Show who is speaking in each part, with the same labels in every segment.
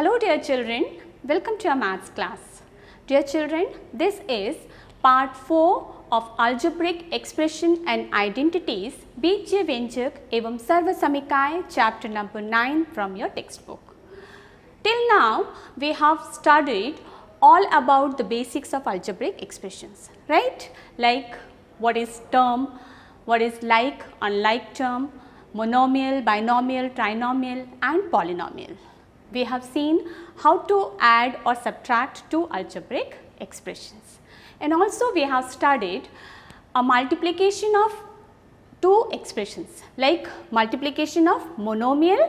Speaker 1: Hello dear children, welcome to our maths class. Dear children, this is part 4 of algebraic expression and identities बीजीय व्यंजक एवं सर्व समीकरण chapter number 9 from your textbook. Till now we have studied all about the basics of algebraic expressions, right? Like what is term, what is like, unlike term, monomial, binomial, trinomial and polynomial. We have seen how to add or subtract two algebraic expressions, and also we have studied a multiplication of two expressions like multiplication of monomial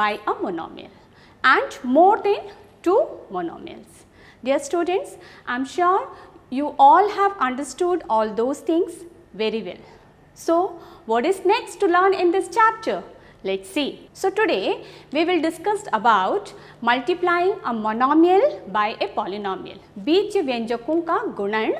Speaker 1: by a monomial and more than two monomials. Dear students, I am sure you all have understood all those things very well. So, what is next to learn in this chapter? Let's see. So, today we will discuss about multiplying a monomial by a polynomial. बीजीय व्यंजकों का गुणन,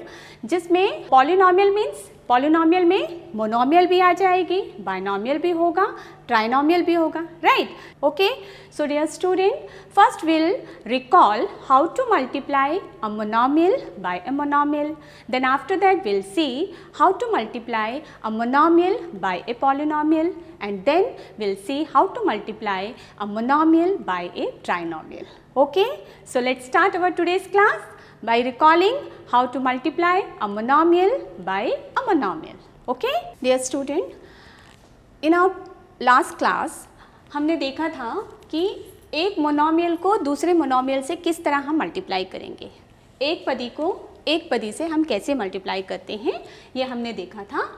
Speaker 1: जिसमें polynomial means polynomial में monomial भी आ जाएगी, binomial भी होगा, trinomial भी होगा, right? Okay. So, dear student, first we'll recall how to multiply a monomial by a monomial. Then after that we'll see how to multiply a monomial by a polynomial, and then we'll see how to multiply a monomial by a trinomial. Okay. So, let's start our today's class by recalling how to multiply a monomial by a monomial. Okay. Dear student, in our last class हमने देखा था कि एक monomial को दूसरे monomial से किस तरह हम मल्टीप्लाई करेंगे, एक पदी को एक पदी से हम कैसे मल्टीप्लाई करते हैं, ये हमने देखा था.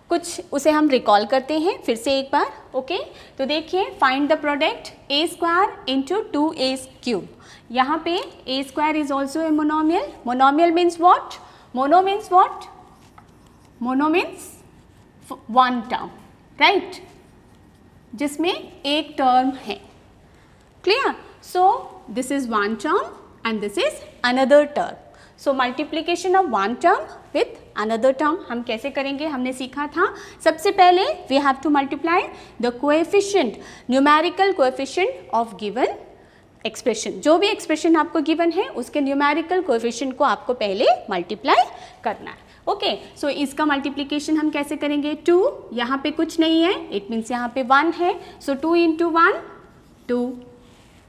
Speaker 1: कुछ उसे हम रिकॉल करते हैं फिर से एक बार. ओके. तो देखिए, find the product a square into 2a cube. यहाँ पे a square is also a monomial. Monomial means what? Mono means what? Mono means one term, right, जिसमें एक टर्म है. Clear? So this is one term and this is another term. So multiplication of one term with another term हम कैसे करेंगे, हमने सीखा था. सबसे पहले we have to multiply the coefficient, numerical coefficient of given expression. जो भी एक्सप्रेशन आपको गिवन है उसके न्यूमेरिकल कोएफिशिएंट को आपको पहले मल्टीप्लाई करना है. ओके. सो इसका मल्टीप्लिकेशन हम कैसे करेंगे? 2, यहाँ पे कुछ नहीं है, इट मीन्स यहाँ पे 1 है. So 2 into 1 2,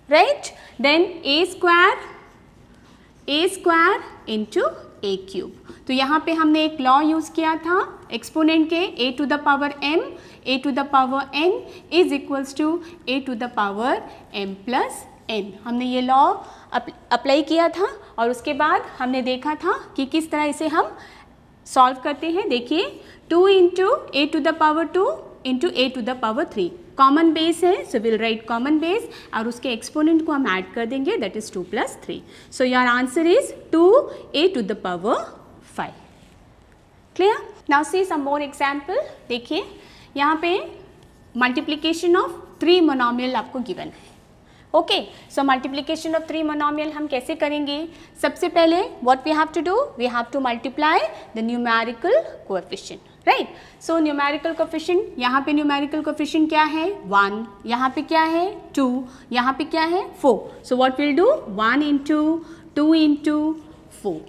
Speaker 1: right. Then a square into a cube. तो यहाँ पे हमने एक लॉ यूज़ किया था एक्सपोनेंट के, a to the power m, a to the power n is equals to a to the power m plus n. हमने ये लॉ अप्लाई किया था और उसके बाद हमने देखा था कि किस तरह इसे हम सॉल्व करते हैं. देखिए, 2 into a to the power 2 into a to the power 3. Common base है, so will write common base और उसके एक्सपोनेंट को हम ऐड कर देंगे, that is 2 plus 3. So your answer is 2a to the power 5. Clear? Now see some more example. देखिए, यहाँ पे मल्टीप्लीकेशन ऑफ 3 मोनोमियल आपको गिवन है. Okay. So multiplication of 3 monomial हम कैसे करेंगे? सबसे पहले what we have to do, we have to multiply the numerical coefficient, right. So numerical coefficient, यहाँ पे न्यूमेरिकल कोएफिशिएंट क्या है? 1. यहाँ पे क्या है? 2. यहाँ पे क्या है? 4. So what will do? 1 into 2 into 4,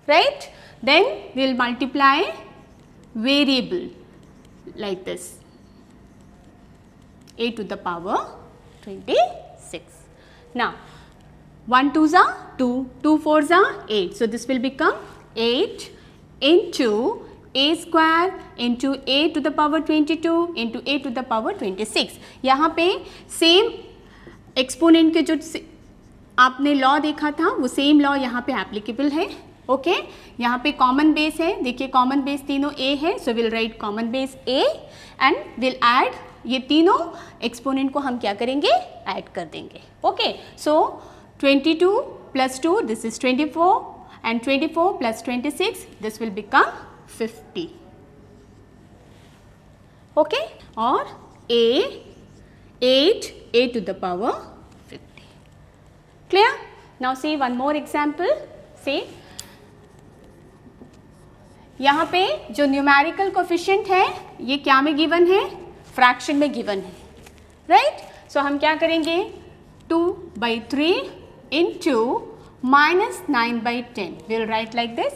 Speaker 1: right. Then will multiply variable like this, a to the power 26. Now 1 2s are 2, 2 4s are 8. So this will become 8 into a square into a to the power 22 into a to the power 26. यहाँ पे same exponent के जो आपने law देखा था वो same law यहाँ पे एप्लीकेबल है. ओके. यहाँ पे कॉमन बेस है, देखिए कॉमन बेस तीनों a है, so will write common base a and will add, ये तीनों एक्सपोनेंट को हम क्या करेंगे? ऐड कर देंगे. Okay. So 22 plus 2 this is 24 and 24 plus 26 this will become 50. Okay. और a to the power 50. Clear? Now see one more example. से यहाँ पे जो न्यूमेरिकल कोएफिशिएंट है ये क्या में गिवन है? फ्रैक्शन में गिवन है, राइट. सो हम क्या करेंगे? 2 by 3 into minus 9 by 10. We will write like this.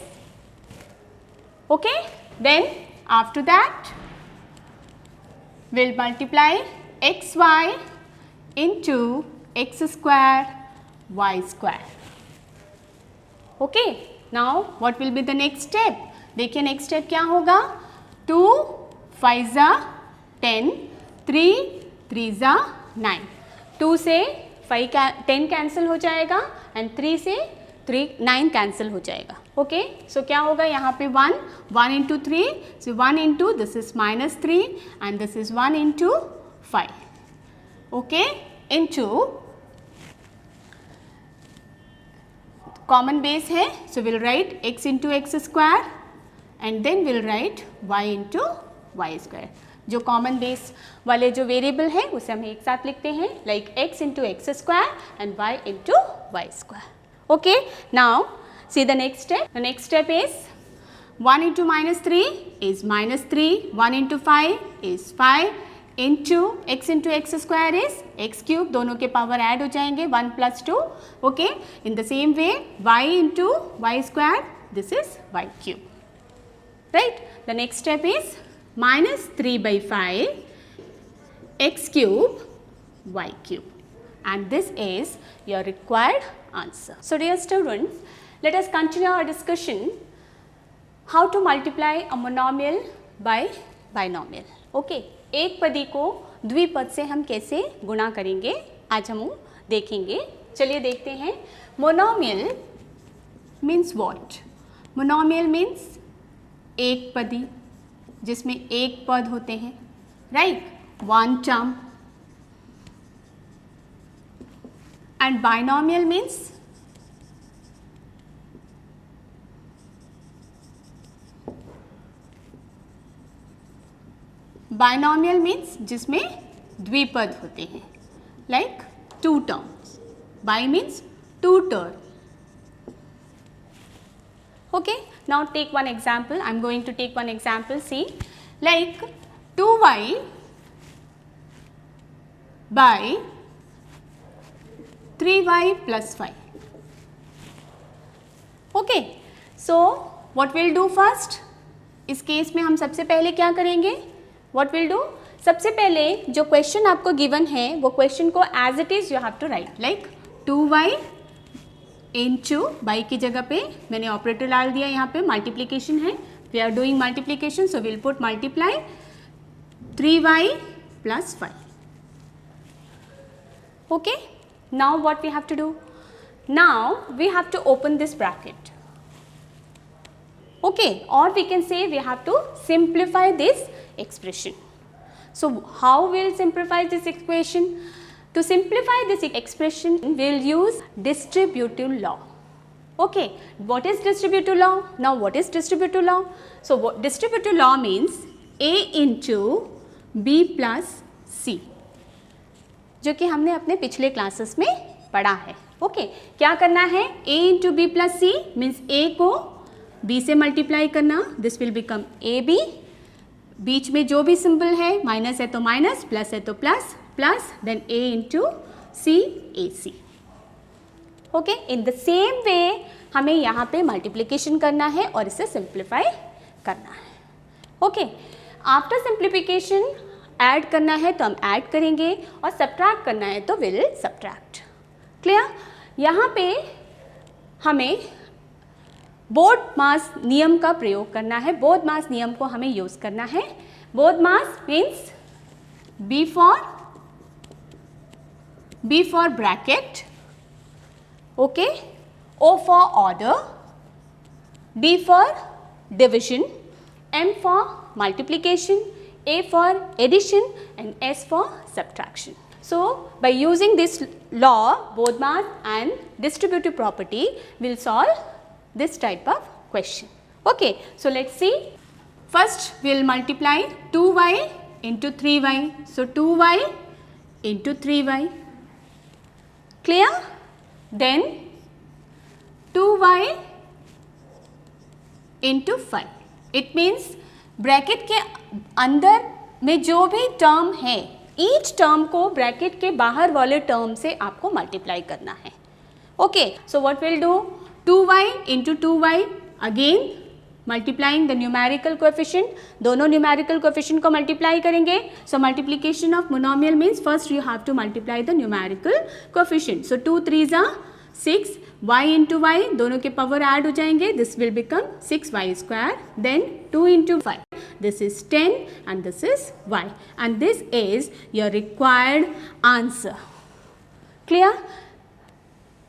Speaker 1: Okay. Then after that we will multiply xy into x square y square. Okay. Now what will be the next step? देखिए next step क्या होगा? 2 5 जा 10, 3 3 जा 9. 2 से 10 cancel हो जाएगा and 3 से 9 cancel हो जाएगा. ओके. सो क्या होगा यहाँ पे 1 into 3. So 1 into this is -3 and this is 1 into 5. Okay. Into common base है, so will write x into x square and then will write y into y square. जो common base वाले जो variable है उसे हम एक साथ लिखते हैं, like x into x square and y into y square. Okay. Now see the next step. The next step is 1 into -3 is -3, 1 into 5 is 5 into x into x square is x cube. दोनों के power add हो जाएंगे 1 + 2. Okay. In the same way y into y square this is y cube. Right. The next step is -3 by 5 x cube y cube, and this is your required answer. So dear students, let us continue our discussion how to multiply a monomial by binomial. Okay. एक पदी को द्विपद से हम कैसे गुणा करेंगे आज हम देखेंगे. चलिए देखते हैं. Monomial means what? Monomial means एक पदी जिसमें एक पद होते हैं, right, one term. And binomial means binomial means जिसमें द्विपद होते हैं, like 2 terms. By means 2 term. Okay. Now take one example. I am going to take one example. See, like 2y by 3y plus 5. Okay. So what we'll do first? इस case में हम सबसे पहले क्या करेंगे? What we'll do? सबसे पहले जो क्वेश्चन आपको गिवन है वो क्वेश्चन को as it is you have to write, like 2y into by की जगह पे मैंने ऑपरेटर डाल दिया. यहाँ पे मल्टीप्लीकेशन है, we are doing multiplication, so will put multiply 3y plus 5. Okay. Now what we have to do? Now we have to open this bracket. Okay. Or we can say we have to simplify this expression. So how we will simplify this equation? To simplify this expression, we will use distributive law. Okay. What is distributive law? Now what is distributive law? So what distributive law means A into B plus C, जो कि हमने अपने पिछले classes में पढ़ा है. Okay. क्या करना है? A into B plus C means A को B से मल्टीप्लाई करना, दिस विल बिकम AB. बीच में जो भी सिंबल है, माइनस है तो माइनस, प्लस है तो plus, plus then A into C AC. Okay. In the same way हमें यहाँ पे मल्टीप्लिकेशन करना है और इसे सिंप्लीफाई करना है. ओके. आफ्टर सिंप्लीफिकेशन ऐड करना है तो हम ऐड करेंगे और सब्ट्रैक्ट करना है तो विल सब्ट्रैक्ट. क्लियर? यहाँ पे हमें बोर्ड-मास नियम का प्रयोग करना है. बोर्ड-मास नियम को हमें यूज करना है. बोर्ड-मास means B for bracket, okay, O for order, D for division, M for multiplication, A for addition and S for subtraction. So by using this law, Bodmas and distributive property, we'll solve this type of question. Okay, so let's see. First we'll multiply 2y into 3y. So 2y into 3y. Clear? Then 2y into 5. It means bracket के अंदर में जो भी term है each term को bracket के बाहर वाले टर्म से आपको मल्टीप्लाई करना है। Okay, so what will do, 2y into 2y, again multiplying the numerical coefficient, दोनों न्यूमेरिकल कोएफिशिएंट को मल्टीप्लाई करेंगे। So multiplication of monomial means first you have to multiply the numerical coefficient. So 2 3 6, y into y, दोनों के power add हो जाएंगे, this will become 6y square, then 2 into 5, this is 10 and this is y, and this is your required answer. Clear?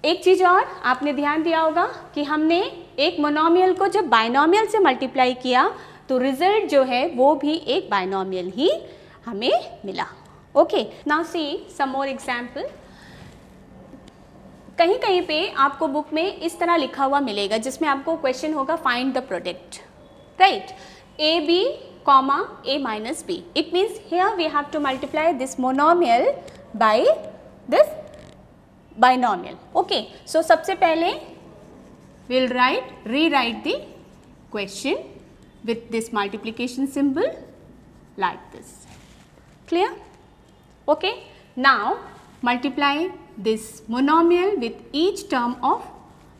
Speaker 1: एक चीज़ और आपने ध्यान दिया होगा कि हमने एक मोनोमियल को जब बाइनोमियल से मल्टीप्लाई किया तो रिजल्ट जो है वो भी एक बाइनोमियल ही हमें मिला। Okay, now see some more example. कहीं कहीं पे आपको बुक में इस तरह लिखा हुआ मिलेगा जिसमें आपको क्वेश्चन होगा find the product, right, a b comma a minus b. It means here we have to multiply this monomial by this binomial. Okay, so सबसे पहले we'll rewrite the question with this multiplication symbol like this. Clear? Okay, now multiply this monomial with each term of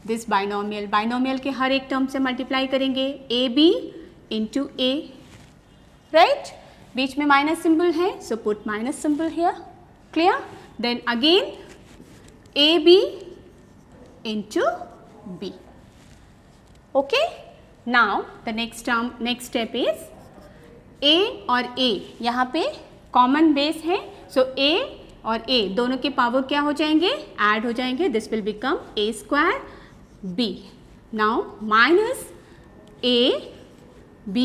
Speaker 1: this binomial. Binomial के हर एक term से multiply करेंगे, A B into A, right, बीच में minus symbol है, so put minus symbol here, clear, then again A B into B. Okay, now the next step is A और A यहाँ पे कॉमन बेस है, सो ए और ए दोनों के पावर क्या हो जाएंगे, ऐड हो जाएंगे, this will become a square b. Now minus a b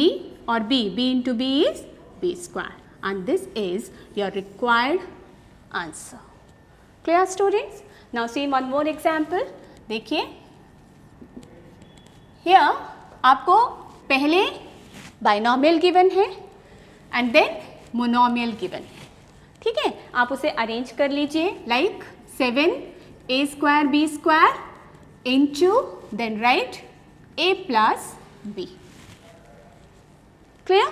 Speaker 1: or b into b is b square, and this is your required answer. Clear students? Now see one more example. देखिए here आपको पहले binomial given है and then monomial given है, ठीक है, आप उसे arrange कर लीजिए like 7a square b square into then write a plus b. Clear?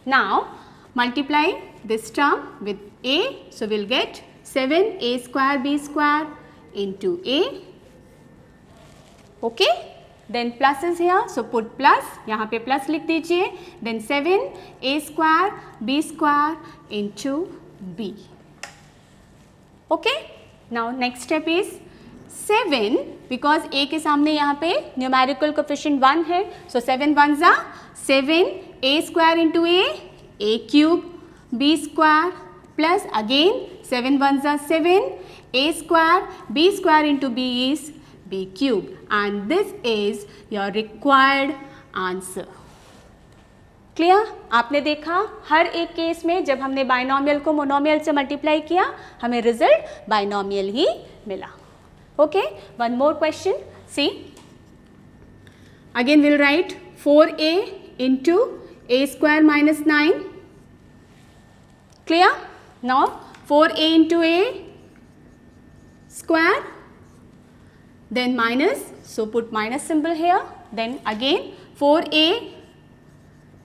Speaker 1: Now multiply this term with a, so we'll get 7a square b square into a. Okay, then plus is here, so put plus, यहाँ पे plus लिख दीजिए, then 7a square b square into b. Okay, now next step is 7, because a के सामने यहाँ पे numerical coefficient 1 है, so 7 1s are 7 a square into a cube b square plus again 7 1s are 7 a square b square into b is b cube, and this is your required answer. Clear? आपने देखा हर एक case में जब हमने binomial को monomial से multiply किया हमें रिजल्ट बाइनोमियल ही मिला। Okay, one more question, see again will write 4a into a square minus 9. Clear? Now 4a into a square, then minus, so put minus symbol here, then again 4a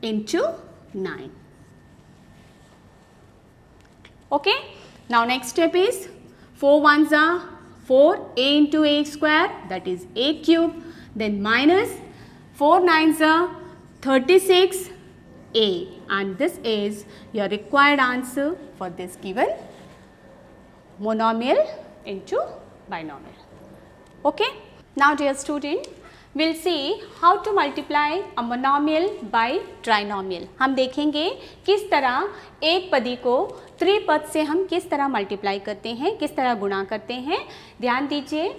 Speaker 1: into 9. Okay, now next step is 4 1s are 4a into a square, that is a cube, then minus 4 9s are 36a, and this is your required answer for this given monomial into binomial. Okay, now dear student, we'll see how to multiply a monomial by trinomial. हम देखेंगे किस तरह एक पदी को त्रिपद से हम किस तरह मल्टीप्लाई करते हैं, किस तरह गुणा करते हैं। ध्यान दीजिए,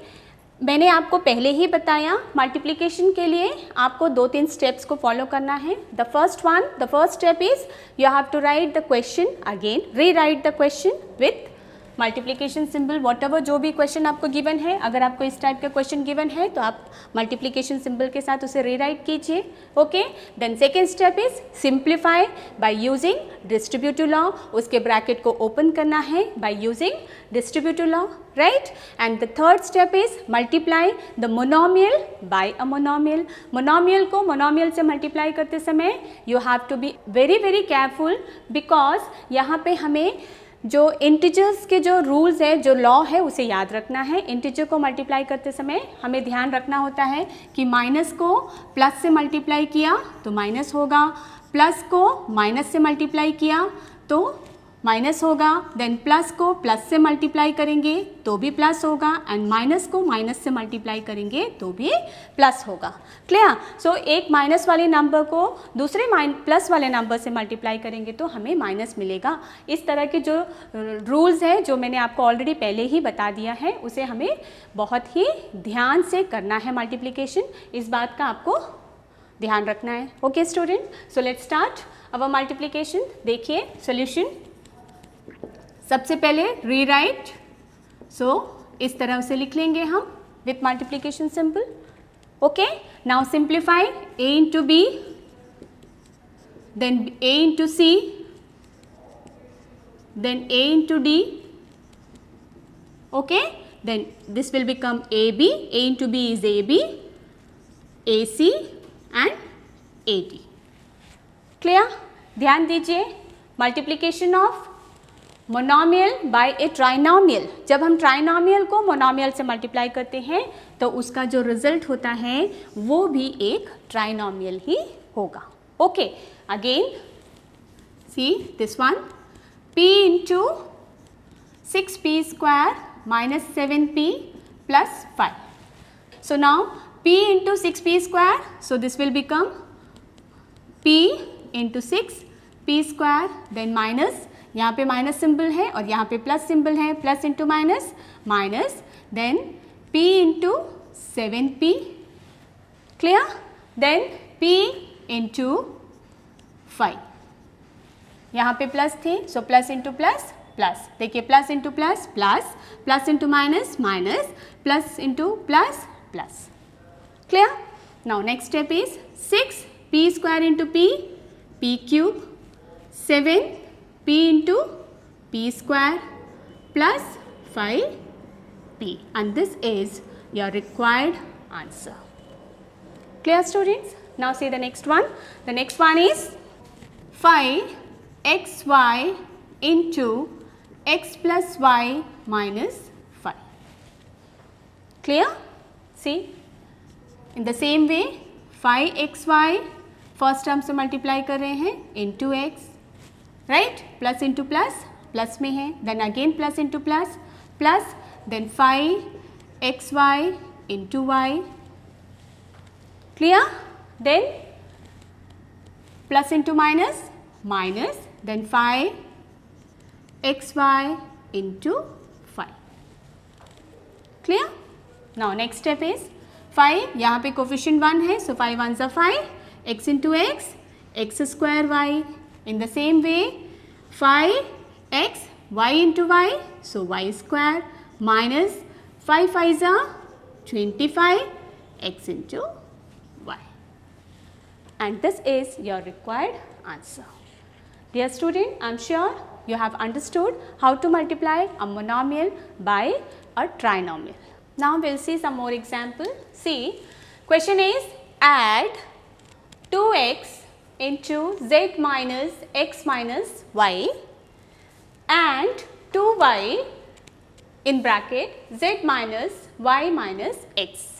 Speaker 1: मैंने आपको पहले ही बताया मल्टीप्लिकेशन के लिए आपको 2-3 स्टेप्स को फॉलो करना है। The first step is you have to write the question again, rewrite the question with multiplication symbol, whatever जो भी क्वेश्चन आपको गिवन है, अगर आपको इस टाइप का क्वेश्चन गिवन है तो आप मल्टीप्लिकेशन सिंबल के साथ उसे रीराइट कीजिए। Okay, then second step is simplify by using distributive law, उसके ब्रैकेट को ओपन करना है by using distributive law, right, and the third step is multiply the monomial by a monomial. Monomial को monomial से multiply करते समय you have to be very careful, because यहाँ पे हमें जो इंटीजर्स के जो रूल्स है, जो लॉ है, उसे याद रखना है। इंटीजर को मल्टीप्लाई करते समय हमें ध्यान रखना होता है कि माइनस को प्लस से मल्टीप्लाई किया तो माइनस होगा, प्लस को माइनस से मल्टीप्लाई किया तो माइनस होगा, देन प्लस को प्लस से मल्टीप्लाई करेंगे तो भी प्लस होगा, एंड माइनस को माइनस से मल्टीप्लाई करेंगे तो भी प्लस होगा। क्लियर? सो एक माइनस वाले नंबर को दूसरे प्लस वाले नंबर से मल्टीप्लाई करेंगे तो हमें माइनस मिलेगा। इस तरह के जो रूल्स हैं, जो मैंने आपको ऑलरेडी पहले ही बता दिया है, उसे हमें बहुत ही ध्यान से करना है मल्टीप्लिकेशन। इस बात का आपको ध्यान रखना है। Okay student, so let's start our multiplication. देखिए सॉल्यूशन, सबसे पहले रीराइट, सो इस तरह से लिख लेंगे हम with multiplication symbol. Okay, now simplify a into b, then a into c, then a into d. Okay, then this will become ab, a into b is ab, ac and ad। Clear? ध्यान दीजिए, multiplication of monomial by a trinomial. जब हम trinomial को monomial से multiply करते हैं तो उसका जो रिजल्ट होता है वो भी एक ट्राइनोमियल ही होगा। Okay, again see this one, p into 6p square minus 7p plus 5। So now p into 6p square, so this will become p into 6p square, then minus, यहाँ पे माइनस सिंबल है और यहाँ पे plus symbol है, plus into minus minus, then p into 7p। Clear? Then p into 5, यहाँ पे plus थे so plus into plus plus. देखिए plus into plus plus, plus into minus minus, plus into plus plus. Clear? Now next step is 6p square into p cube, 7p into p square plus 5p, and this is your required answer. Clear students? Now see the next one. The next one is 5xy into x plus y minus 5. Clear? See, in the same way 5xy first term से multiply कर रहे हैं into x, right, plus into plus, plus में है, then again plus into plus plus, then 5xy into y. Clear? Then plus into minus minus, then 5xy into 5। Clear? Now next step is 5, यहाँ पे coefficient 1 है, so 5 1s are 5, x into x, x square y. In the same way 5x y into y, so y square minus 5 5s are 25 x into y, and this is your required answer. Dear student, I am sure you have understood how to multiply a monomial by a trinomial. Now we will see some more example. See, question is add 2x into z minus x minus y and 2y in bracket z minus y minus x.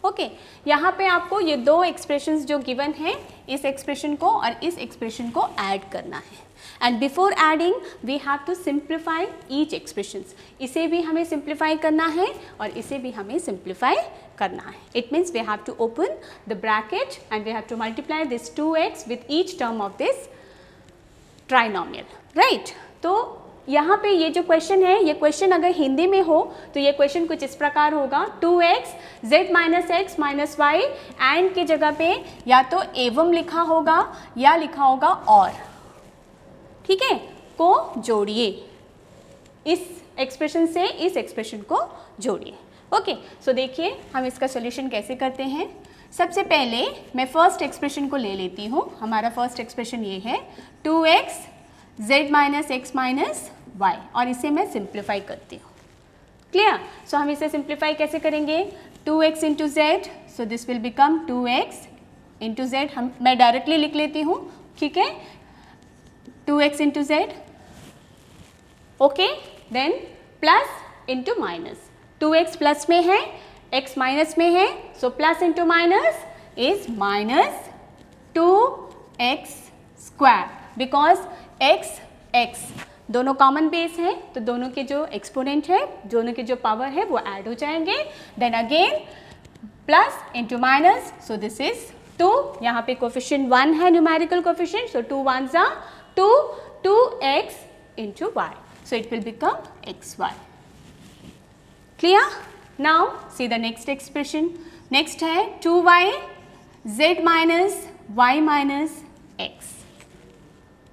Speaker 1: Okay, यहाँ पे आपको ये दो expressions जो given है, इस expression को और इस एक्सप्रेशन को ऐड करना है, and before adding we have to simplify each expressions. इसे भी हमें सिंप्लीफाई करना है और इसे भी हमें सिंप्लीफाई करना है। It means we have to open the bracket and we have to multiply this 2x with each term of this trinomial, right. तो यहाँ पे ये जो क्वेश्चन है, ये क्वेश्चन अगर हिंदी में हो तो ये क्वेश्चन कुछ इस प्रकार होगा, 2x z minus x minus y, and के जगह पे या तो एवं लिखा होगा या लिखा होगा और, ठीक है, को जोड़िए, इस एक्सप्रेशन से इस एक्सप्रेशन को जोड़िए। ओके, सो देखिए हम इसका सॉल्यूशन कैसे करते हैं। सबसे पहले मैं फर्स्ट एक्सप्रेशन को ले लेती हूँ। हमारा फर्स्ट एक्सप्रेशन ये है 2x z minus x minus y, और इसे मैं सिंप्लीफाई करती हूँ। क्लियर? सो हम इसे सिंप्लीफाई कैसे करेंगे, 2x into z, so this will become 2x into z. मैं डायरेक्टली लिख लेती हूँ, ठीक है, 2x into z okay, then plus into minus, 2x plus में है, x माइनस में है, so plus into minus is minus 2x square, because x दोनों कॉमन बेस हैं, तो दोनों के जो एक्सपोनेंट है, दोनों के जो पावर है वो ऐड हो जाएंगे. Then again plus into minus, so this is 2. यहाँ पे कोफिशिएंट 1 है, numerical coefficient, so 2 1s are 2, 2x into y. So it will become xy. Clear? Now see the next expression. Next है 2y z minus y minus x.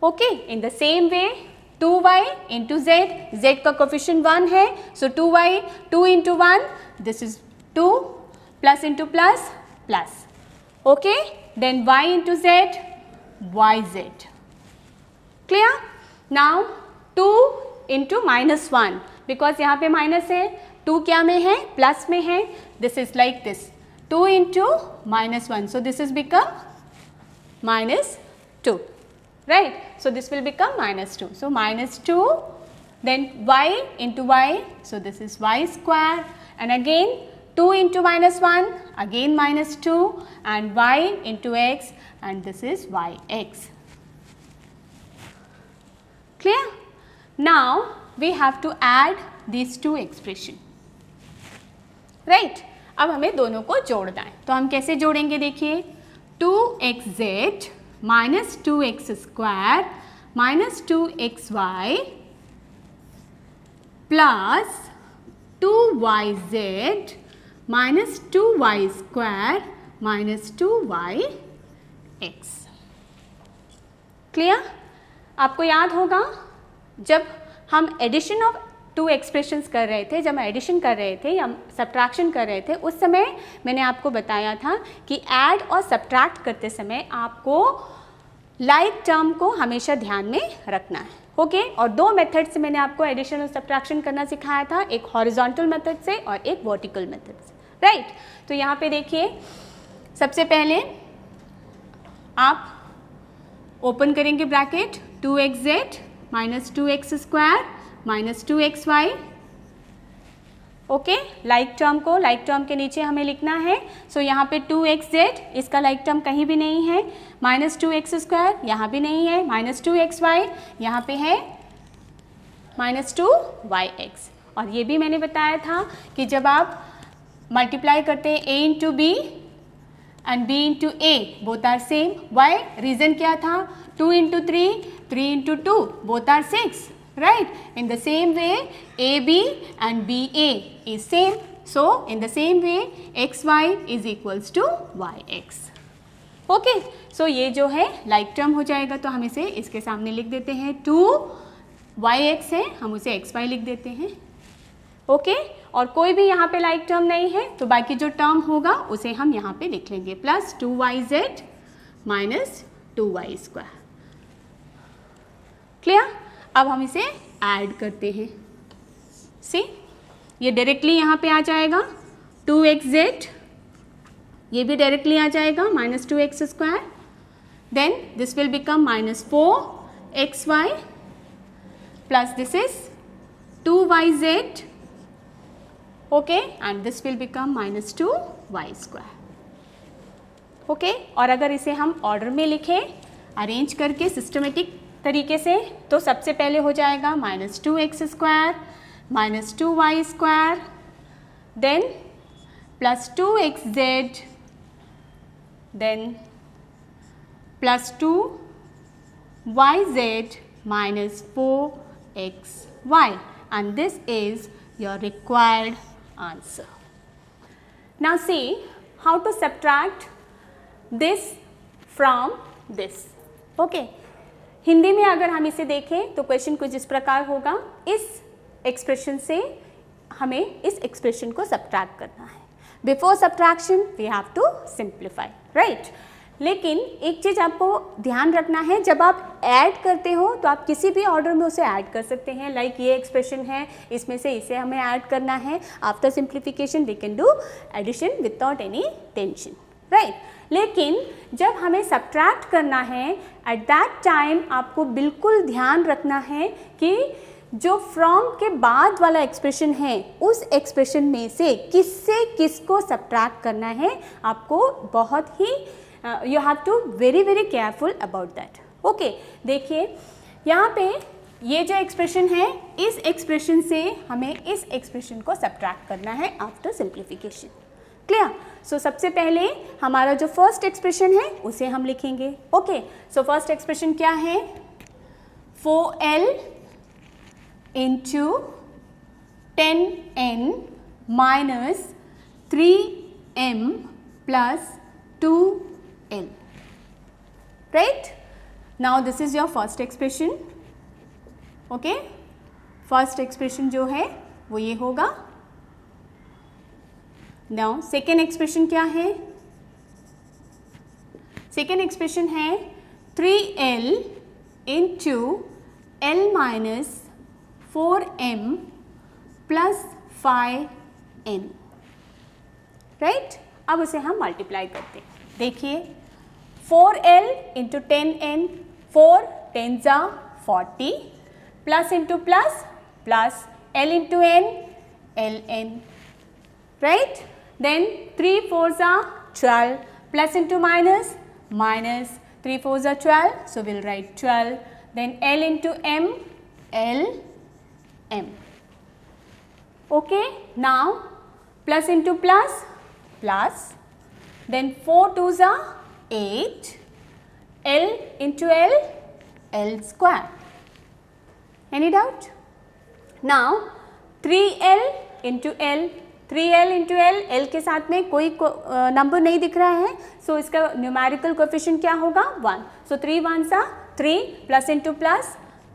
Speaker 1: Okay, in the same way 2y into z, z का coefficient 1 है, so 2y 2 into 1, this is 2, plus into plus, plus. Okay, then y into z, yz. Clear? Now 2 into minus 1, because यहाँ पे minus है, 2 क्या में है, plus में है, this is like this, 2 into minus 1, so this is become minus 2, right? So this will become minus 2, so minus 2, then y into y, so this is y square, and again 2 into minus 1, again minus 2, and y into x, and this is yx. Clear? Now we have to add these two expression, right? अब हमें दोनों को जोड़ना है, तो हम कैसे जोड़ेंगे देखिए, 2xz minus 2x square minus 2xy plus 2yz minus 2y square minus 2yx. Clear? आपको याद होगा जब हम एडिशन ऑफ टू एक्सप्रेशंस कर रहे थे, जब हम एडिशन कर रहे थे या सब्ट्रैक्शन कर रहे थे, उस समय मैंने आपको बताया था कि ऐड और सब्ट्रैक्ट करते समय आपको लाइक टर्म को हमेशा ध्यान में रखना है. ओके, और दो मेथड से मैंने आपको एडिशन और सब्ट्रैक्शन करना सिखाया था, एक हॉरिजॉन्टल मेथड से और एक वर्टिकल मेथड से, राइट? तो यहाँ पे देखिए, सबसे पहले आप ओपन करेंगे bracket, 2xz minus 2x square minus 2xy. Okay, like term के नीचे हमें लिखना है. सो यहाँ पे 2xz, इसका लाइक टर्म कहीं भी नहीं है, माइनस 2x स्क्वायर यहाँ भी नहीं है, माइनस 2xy यहाँ पे है, माइनस 2yx. और ये भी मैंने बताया था कि जब आप मल्टीप्लाई करते हैं a into b and b into a, both are same. Why? Reason क्या था? 2 into 3, 3 into 2, both are 6. Right? In the same way, AB and BA is same. So, in the same way, XY is equals to YX. Okay? So, ये जो है like term हो जाएगा, तो हम इसे इसके सामने लिख देते हैं. 2YX है, हम उसे XY लिख देते हैं. ओके, और कोई भी यहाँ पे like term नहीं है, तो बाकी जो टर्म होगा उसे हम यहाँ पे लिख लेंगे, plus 2YZ minus 2Y square. Clear? अब हम इसे ऐड करते हैं. सी, ये डायरेक्टली यहाँ पे आ जाएगा, 2xz, ये भी डायरेक्टली आ जाएगा, minus 2x square. Then this will become minus 4xy plus this is 2yz. Okay, and this will become minus 2y square. Okay, और अगर इसे हम ऑर्डर में लिखें, अरेंज करके सिस्टमेटिक तरीके से, तो सबसे पहले हो जाएगा minus 2x square minus 2y square, then plus 2xz, then plus 2yz minus 4xy, and this is your required answer. Now see how to subtract this from this. Okay? Hindi में अगर हम इसे देखें तो क्वेश्चन कुछ इस प्रकार होगा, इस एक्सप्रेशन से हमें इस एक्सप्रेशन को सब्ट्रैक्ट करना है. Before subtraction we have to simplify, right? लेकिन एक चीज़ आपको ध्यान रखना है, जब आप ऐड करते हो तो आप किसी भी ऑर्डर में उसे ऐड कर सकते हैं. लाइक ये एक्सप्रेशन है, इसमें से इसे हमें ऐड करना है. After simplification we can do addition without any tension, right? लेकिन जब हमें सब्ट्रैक्ट करना है, एट दैट टाइम आपको बिल्कुल ध्यान रखना है कि जो फ्रॉम के बाद वाला एक्सप्रेशन है उस एक्सप्रेशन में से किससे किसको सब्ट्रैक्ट करना है, आपको बहुत ही you have to very careful about that. Okay, देखिए यहाँ पे ये जो एक्सप्रेशन है, इस एक्सप्रेशन से हमें इस एक्सप्रेशन को सब्ट्रैक्ट करना है आफ्टर सिंप्लीफिकेशन। क्लियर? सो सबसे पहले हमारा जो फर्स्ट एक्सप्रेशन है उसे हम लिखेंगे। ओके, सो फर्स्ट एक्सप्रेशन क्या है, 4l into 10n minus 3m plus 2l, right? Now this is your first expression. Okay, first expression जो है वो ये होगा। नाउ सेकेंड एक्सप्रेशन क्या है, सेकेंड एक्सप्रेशन है 3l into l minus 4m plus 5n, right? अब उसे हम मल्टीप्लाई करते हैं। देखिए 4l इंटू 10n, 4 10 जा 40, plus into plus plus, l इंटू n ln, राइट? देन 3 4 जा 12, प्लस इंटू माइनस माइनस, 3 4 जा 12, so we'll write 12, then l into m l m. Okay, now plus into plus plus, then 4 2s are 8, l into l l square. Any doubt? Now 3l into l, 3l into l, l के साथ में कोई number नहीं दिख रहा है, सो इसका numerical coefficient क्या होगा, 1. सो 3 1s are 3, plus into plus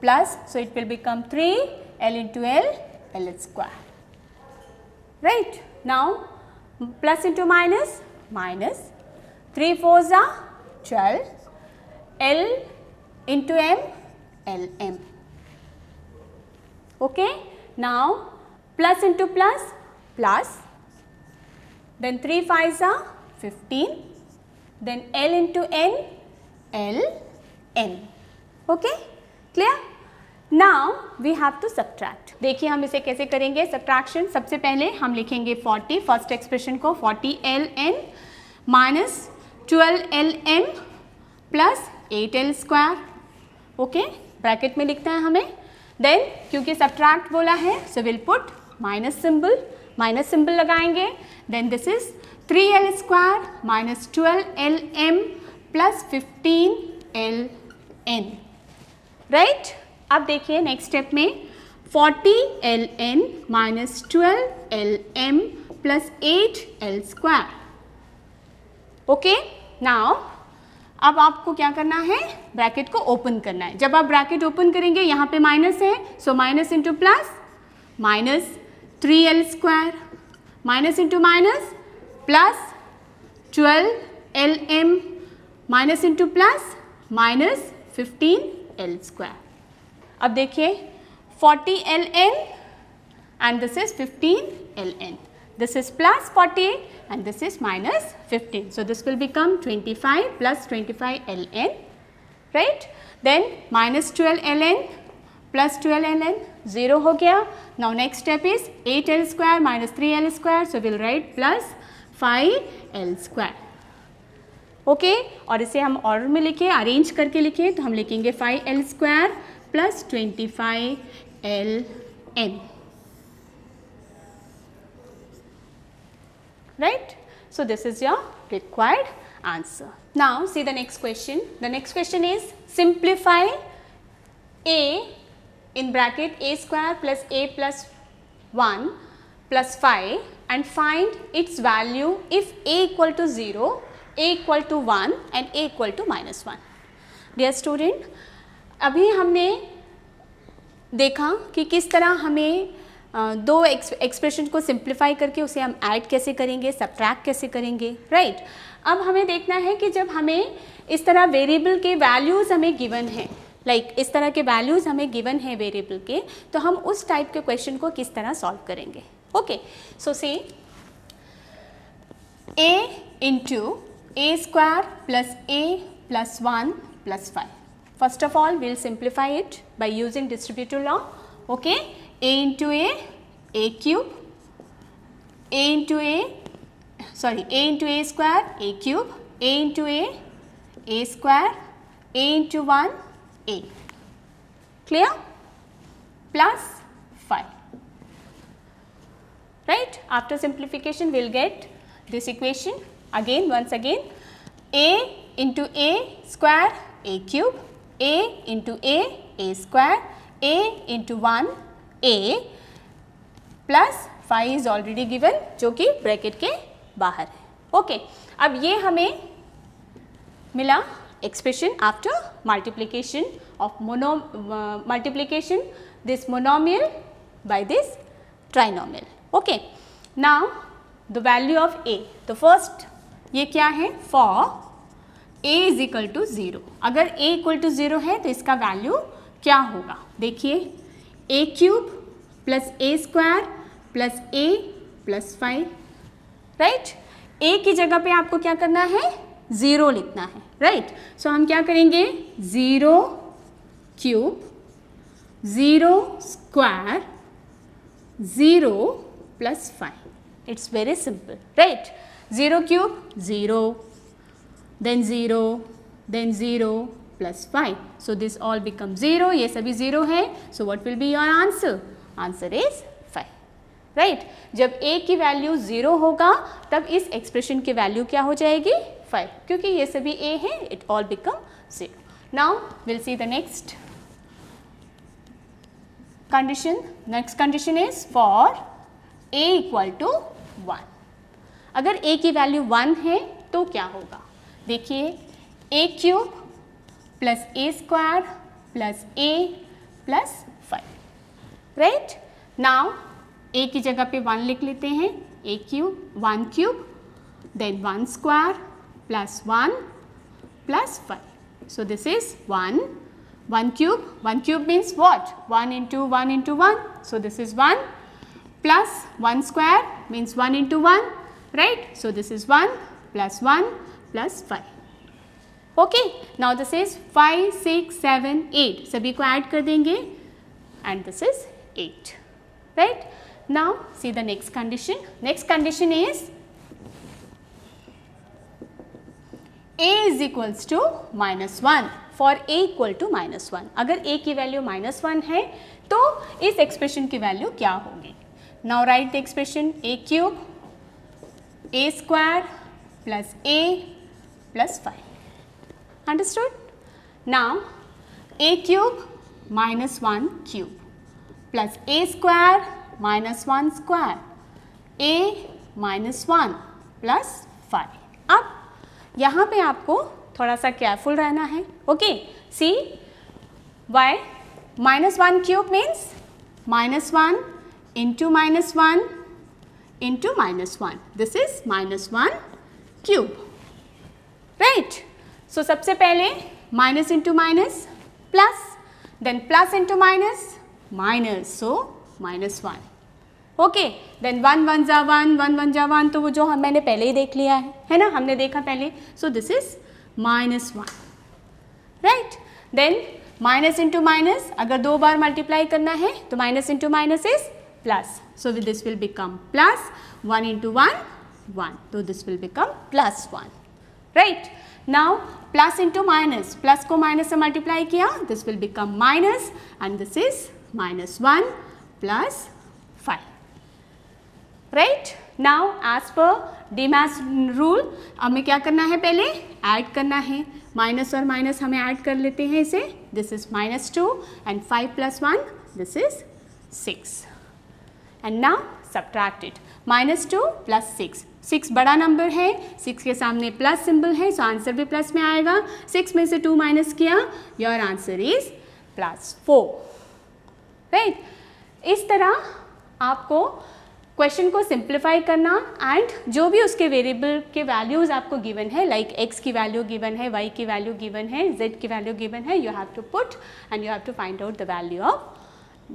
Speaker 1: plus, so it will become 3 l into l l square, right? Now plus into minus minus, 3 4s are 12, l into m l m. Okay, now plus into plus plus, then 3 5s are 15, then l into n l n. Okay, clear? Now we have to subtract. देखिए हम इसे कैसे करेंगे subtraction. सबसे पहले हम लिखेंगे 40, first expression को 40ln minus 12lm plus 8l square. Okay, bracket में लिखना है हमें। देन क्योंकि सब्ट्रैक्ट बोला है so will put minus symbol लगाएंगे। Then this is 3l square minus 12lm plus 15ln, right? अब देखिए नेक्स्ट स्टेप में 40ln minus 12lm plus 8l square. Okay, now अब आपको क्या करना है, ब्रैकेट को ओपन करना है। जब आप ब्रैकेट ओपन करेंगे यहाँ पे माइनस है, so minus into plus minus 3l square, minus into minus plus 12lm, minus into plus minus 15l square. अब देखिए 40ln and this is 15ln. This is plus 40 and this is minus 15. So this will become 25 plus 25ln, right? Then minus 12ln plus 12ln 0 हो गया. Now next step is 8l square minus 3l square. So we'll write plus 5l square. Okay, और इसे हम order में लिखे, arrange करके लिखे तो हम लिखेंगे 5l square plus 25ln, right? So this is your required answer. Now see the next question. The next question is simplify a in bracket a square plus a plus 1 plus 5 and find its value if a equal to 0, a equal to 1 and a equal to minus 1. Dear student, अभी हमने देखा कि किस तरह हमें दो expression को simplify करके उसे हम ऐड कैसे करेंगे, सब्ट्रैक्ट कैसे करेंगे, राइट? अब हमें देखना है कि जब हमें इस तरह वेरिएबल के वैल्यूज़ हमें गिवन है, लाइक इस तरह के वैल्यूज़ हमें गिवन है वेरिएबल के, तो हम उस टाइप के क्वेश्चन को किस तरह सॉल्व करेंगे। ओके, सो से a into a square plus a plus 1 plus 5. First of all, we will simplify it by using distributive law. Okay, a into a cube, a into a square, a cube, a into a square, a into 1, a. Clear? Plus 5. Right? After simplification, we'll get this equation again, once again. A into a square, a cube, a into a square, a into 1, a plus 5 is already given, जो कि bracket के बाहर है. Okay, अब ये हमें मिला expression after multiplication of multiplication this monomial by this trinomial. Okay, now the value of a. तो first ये क्या है? For a is equal to 0. अगर a equal to 0 है तो इसका वैल्यू क्या होगा? देखिए, a cube plus a square plus a plus 5. Right, a की जगह पे आपको क्या करना है? 0 लिखना है. राइट, सो हम क्या करेंगे? 0 cube, 0 square, 0 plus 5. It's very simple. Right, 0 cube 0, then 0, then 0 plus 5. So this all becomes 0. ये सभी 0 है. So what will be your answer? Answer is 5. Right? जब a की वैल्यू 0 होगा तब इस एक्सप्रेशन की वैल्यू क्या हो जाएगी? 5. क्योंकि ये सभी a है, it all become 0. Now we'll see the next condition. Next condition is for a equal to 1. अगर a की वैल्यू 1 है तो क्या होगा? देखिए, a cube plus a square plus a plus 5. Right, now a की जगह पे 1 लिख लेते हैं. a cube, 1 cube, then 1 square plus 1 plus 5. So this is 1. 1 cube, 1 cube means what? 1 into 1 into 1. So this is 1 plus 1 square means 1 into 1. Right? So this is 1 plus 1 plus 5. Okay, now this is 5, 6, 7, 8. सभी को add कर देंगे and this is 8. Right? Now see the next condition. Next condition is a is equals to minus 1. For a equal to minus 1. अगर a की value minus 1 है तो इस expression की वैल्यू क्या होगी? Now write the expression a cube, a square plus a plus 5. Understood? Now a cube minus 1 cube plus a square minus 1 square, a minus 1 plus 5. अब यहाँ पे आपको थोड़ा सा केयरफुल रहना है. Okay, C Y minus 1 cube means minus 1 into minus 1 into minus 1. This is minus 1 cube. Right? So सबसे पहले minus into minus plus, then plus into minus minus. So minus 1. Okay, then 1 1 जा 1, 1 1 जा 1, तो वो जो मैंने पहले ही देख लिया है ना, हमने देखा पहले. So this is minus 1. Right, then minus into minus, अगर 2 बार मल्टीप्लाई करना है तो minus into minus is plus. So this will become plus 1 into 1 1, तो this will become plus 1. Right, now plus into minus, plus को minus से multiply किया, this will become minus and this is minus 1 plus 5. Right, now as per DMAS rule हमें क्या करना है? पहले add करना है. माइनस और माइनस हमें ऐड कर लेते हैं इसे. This is minus 2 and 5 plus 1, this is 6. And now subtract it. Minus 2 plus 6, 6 बड़ा नंबर है, 6 के सामने प्लस सिंबल है, सो आंसर भी प्लस में आएगा. 6 में से 2 माइनस किया, your answer is plus 4. Right, इस तरह आपको क्वेश्चन को सिंप्लीफाई करना एंड जो भी उसके वेरिएबल के वैल्यूज़ आपको गिवन है, लाइक x की वैल्यू गिवन है, y की वैल्यू गिवन है, z की वैल्यू गिवन है, you have to put and you have to find out the value of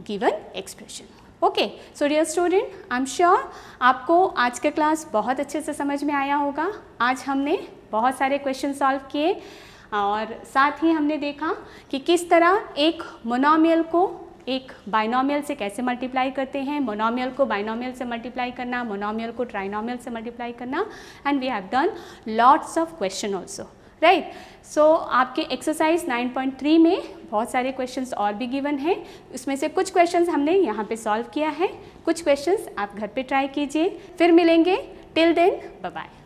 Speaker 1: given expression. Okay, so dear student, I am sure आपको आज का class बहुत अच्छे से समझ में आया होगा. आज हमने बहुत सारे क्वेश्चन सॉल्व किए और साथ ही हमने देखा कि किस तरह एक मोनोमियल को एक बाइनोमियल से कैसे मल्टीप्लाई करते हैं, मोनोमियल को बाइनोमियल से मल्टीप्लाई करना, मोनोमियल को ट्राइनोमियल से मल्टीप्लाई करना, and we have done lots of question also, right. So आपके एक्सरसाइज 9.3 में बहुत सारे क्वेश्चंस और भी गिवन हैं, उसमें से कुछ क्वेश्चंस हमने यहाँ पे सॉल्व किया है, कुछ क्वेश्चंस आप घर पे ट्राई कीजिए। फिर मिलेंगे, टिल देन बाय बाय।